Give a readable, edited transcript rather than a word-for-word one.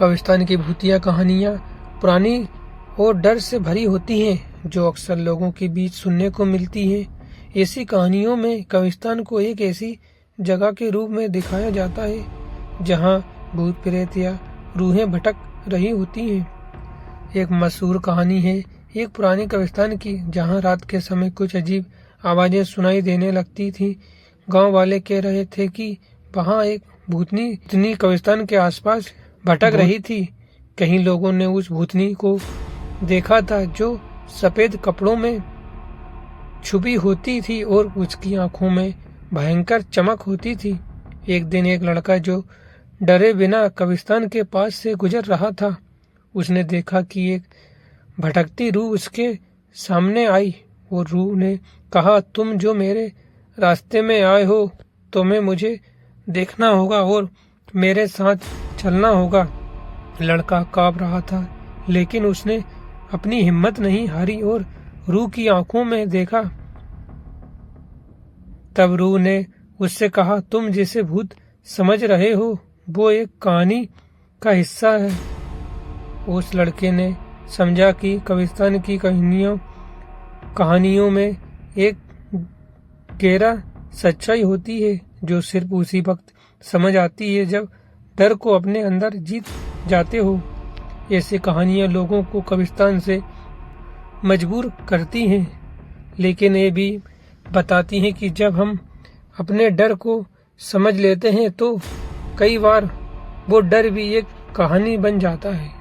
कब्रिस्तान की भूतिया कहानियाँ पुरानी और डर से भरी होती हैं, जो अक्सर लोगों के बीच सुनने को मिलती हैं। ऐसी कहानियों में कब्रिस्तान को एक ऐसी जगह के रूप में दिखाया जाता है जहां भूत प्रेत या रूहें भटक रही होती हैं। एक मशहूर कहानी है एक पुरानी कब्रिस्तान की, जहां रात के समय कुछ अजीब आवाजें सुनाई देने लगती थीं। गांव वाले कह रहे थे कि वहां एक भूतनी कब्रिस्तान के आसपास भटक रही थी। कई लोगों ने उस भूतनी को देखा था, जो सफेद कपड़ों में छुपी होती थी और उसकी आंखों में भयंकर चमक होती थी। एक दिन एक लड़का जो डरे बिना कब्रिस्तान के पास से गुजर रहा था, उसने देखा कि एक भटकती रूह उसके सामने आई और रूह ने कहा, तुम जो मेरे रास्ते में आए हो, तुम्हें मुझे देखना होगा और मेरे साथ चलना होगा। लड़का कांप रहा था, लेकिन उसने अपनी हिम्मत नहीं हारी और रूह की आंखों में देखा। तब रूह ने उससे कहा, तुम जिसे भूत समझ रहे हो वो एक कहानी का हिस्सा है। उस लड़के ने समझा कि कब्रिस्तान की कहानियों में एक गहरा सच्चाई होती है, जो सिर्फ उसी वक्त समझ आती है जब डर को अपने अंदर जीत जाते हो। ऐसी कहानियां लोगों को कब्रिस्तान से मजबूर करती हैं, लेकिन ये भी बताती हैं कि जब हम अपने डर को समझ लेते हैं तो कई बार वो डर भी एक कहानी बन जाता है।